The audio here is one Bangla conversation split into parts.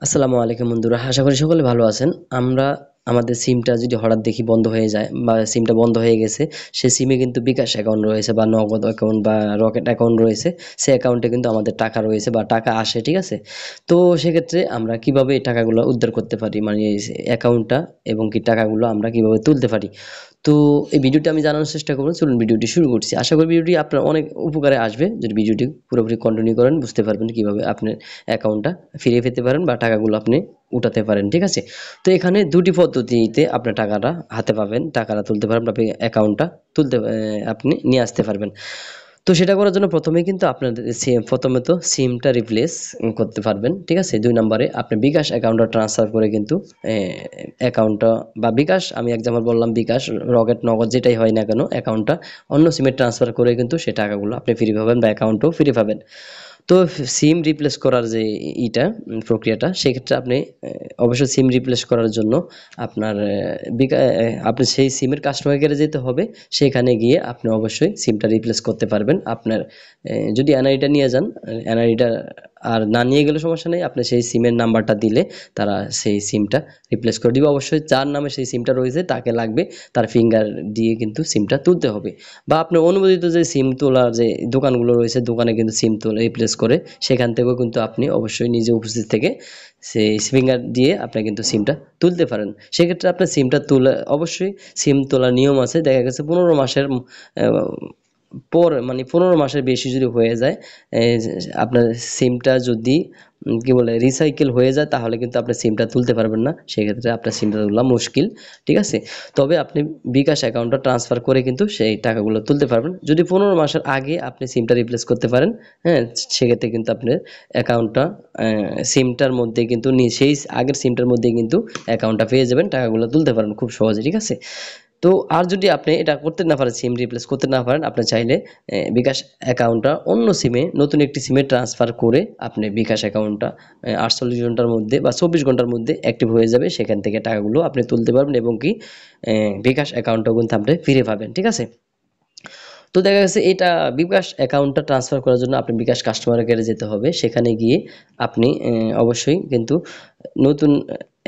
আসসালামু আলাইকুম বন্ধুরা, আশা করি সকলে ভালো আছেন। আমরা আমাদের সিমটা যদি হঠাৎ দেখি বন্ধ হয়ে যায় বা সিমটা বন্ধ হয়ে গেছে, সে সিমে কিন্তু বিকাশ অ্যাকাউন্ট রয়েছে বা নগদ অ্যাকাউন্ট বা রকেট অ্যাকাউন্ট রয়েছে। সে অ্যাকাউন্টে কিন্তু আমাদের টাকা রয়েছে বা টাকা আসে, ঠিক আছে? তো সেক্ষেত্রে আমরা কিভাবে এই টাকাগুলো উদ্ধার করতে পারি, মানে এই অ্যাকাউন্টটা এবং কি টাকাগুলো আমরা কিভাবে তুলতে পারি। তো এই ভিডিওটি আমি জানানোর চেষ্টা করব। চলুন ভিডিওটি শুরু করছি। আশা করি ভিডিওটি আপনার অনেক উপকারে আসবে। যদি ভিডিওটি পুরোপুরি কন্টিনিউ করেন, বুঝতে পারবেন কিভাবে আপনার অ্যাকাউন্টটা ফিরিয়ে পেতে পারেন বা টাকাগুলো আপনি উঠাতে পারেন, ঠিক আছে? তো এখানে দুটি পদ্ধতিতে আপনার টাকাটা হাতে পাবেন, টাকাটা তুলতে পারবেন, আপনি অ্যাকাউন্টটা আপনি নিয়ে আসতে পারবেন। তো সেটা করার জন্য প্রথমেই কিন্তু আপনাদের প্রথমে তো সিমটা রিপ্লেস করতে পারবেন, ঠিক আছে? ২ নম্বরে আপনি বিকাশ অ্যাকাউন্টটা ট্রান্সফার করে কিন্তু অ্যাকাউন্টটা বা বিকাশ, আমি এক্সাম্পল বললাম বিকাশ, রকেট, নগদ যেটাই হয় না কেন, অ্যাকাউন্টটা অন্য সিমে ট্রান্সফার করে কিন্তু সেই টাকাগুলো আপনি ফ্রি পাবেন বা অ্যাকাউন্টও ফ্রি পাবেন। তো সিম রিপ্লেস করার যে প্রক্রিয়াটা, সেক্ষেত্রে আপনি অবশ্যই সিম রিপ্লেস করার জন্য আপনার আপনি সেই সিমের কাস্টমার কেয়ারে যেতে হবে। সেখানে গিয়ে আপনি অবশ্যই সিমটা রিপ্লেস করতে পারবেন। আপনার যদি এনআইডিটা নিয়ে যান, এনআইডিটা আর না নিয়ে গেলে সমস্যা নেই। আপনি সেই সিমের নাম্বারটা দিলে তারা সেই সিমটা রিপ্লেস করে দিবে। অবশ্যই যার নামে সেই সিমটা রয়েছে তাকে লাগবে, তার ফিঙ্গার দিয়ে কিন্তু সিমটা তুলতে হবে। বা আপনার অনুমোদিত যে সিম তোলার যে দোকানগুলো রয়েছে, দোকানে কিন্তু সিম তোলা রিপ্লেস করে, সেখান থেকেও কিন্তু আপনি অবশ্যই নিজে উপস্থিত থেকে সেই ফিঙ্গার দিয়ে আপনি কিন্তু সিমটা তুলতে পারেন। সেক্ষেত্রে আপনার সিমটা তুলে অবশ্যই সিম তোলার নিয়ম আছে। দেখা গেছে ১৫ মাসের পর, মানে ১৫ মাসের বেশি যদি হয়ে যায়, আপনার সিমটা যদি কি বলে রিসাইকেল হয়ে যায়, তাহলে কিন্তু আপনার সিমটা তুলতে পারবেন না। সেক্ষেত্রে আপনার সিমটা তোলা মুশকিল, ঠিক আছে? তবে আপনি বিকাশ অ্যাকাউন্টটা ট্রান্সফার করে কিন্তু সেই টাকাগুলো তুলতে পারবেন। যদি ১৫ মাসের আগে আপনি সিমটা রিপ্লেস করতে পারেন, হ্যাঁ? সেক্ষেত্রে কিন্তু আপনার অ্যাকাউন্টটা সিমটার মধ্যে কিন্তু সেই আগের সিমটার মধ্যেই কিন্তু অ্যাকাউন্টটা পেয়ে যাবেন, টাকাগুলো তুলতে পারেন খুব সহজে, ঠিক আছে? তো আর যদি আপনি এটা করতে না পারেন, সিম রিপ্লেস করতে না পারেন, আপনি চাইলে বিকাশ অ্যাকাউন্টটা অন্য সিমে, নতুন একটি সিমে ট্রান্সফার করে আপনি বিকাশ অ্যাকাউন্টটা ৪৮ ঘন্টার মধ্যে বা ২৪ ঘন্টার মধ্যে অ্যাক্টিভ হয়ে যাবে। সেখান থেকে টাকাগুলো আপনি তুলতে পারবেন এবং কি বিকাশ অ্যাকাউন্টটাও কিন্তু আপনি ফিরে পাবেন, ঠিক আছে? তো দেখা গেছে এটা বিকাশ অ্যাকাউন্টটা ট্রান্সফার করার জন্য আপনি বিকাশ কাস্টমার কেয়ারে যেতে হবে। সেখানে গিয়ে আপনি অবশ্যই কিন্তু নতুন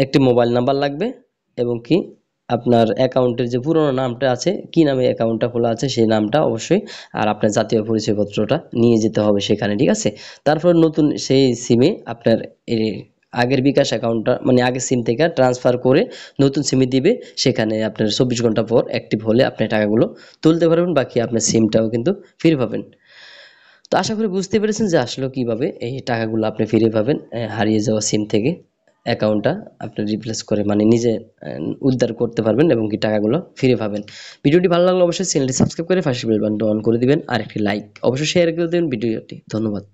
একটি মোবাইল নাম্বার লাগবে এবং কি আপনার অ্যাকাউন্টের যে পুরোনো নামটা আছে, কি নামে অ্যাকাউন্টটা খোলা আছে সেই নামটা অবশ্যই, আর আপনার জাতীয় পরিচয়পত্রটা নিয়ে যেতে হবে সেখানে, ঠিক আছে? তারপর নতুন সেই সিমে আপনার এই আগের বিকাশ অ্যাকাউন্টটা, মানে আগের সিম থেকে ট্রান্সফার করে নতুন সিমে দিবে। সেখানে আপনার ২৪ ঘন্টা পর অ্যাক্টিভ হলে আপনি টাকাগুলো তুলতে পারবেন, বাকি আপনার সিমটাও কিন্তু ফিরে পাবেন। তো আশা করি বুঝতে পেরেছেন যে আসলে কিভাবে এই টাকাগুলো আপনি ফিরে পাবেন হারিয়ে যাওয়া সিম থেকে। অ্যাকাউন্টটা আপনি রিপ্লেস করে, মানে নিজে উদ্ধার করতে পারবেন এবং কি টাকাগুলো ফিরে পাবেন। ভিডিওটি ভালো লাগলে অবশ্যই চ্যানেলটি সাবস্ক্রাইব করে পাশের বেল বাটনটা অন করে দিবেন, আর একটি লাইক অবশ্যই শেয়ার করে দেবেন ভিডিওটি। ধন্যবাদ।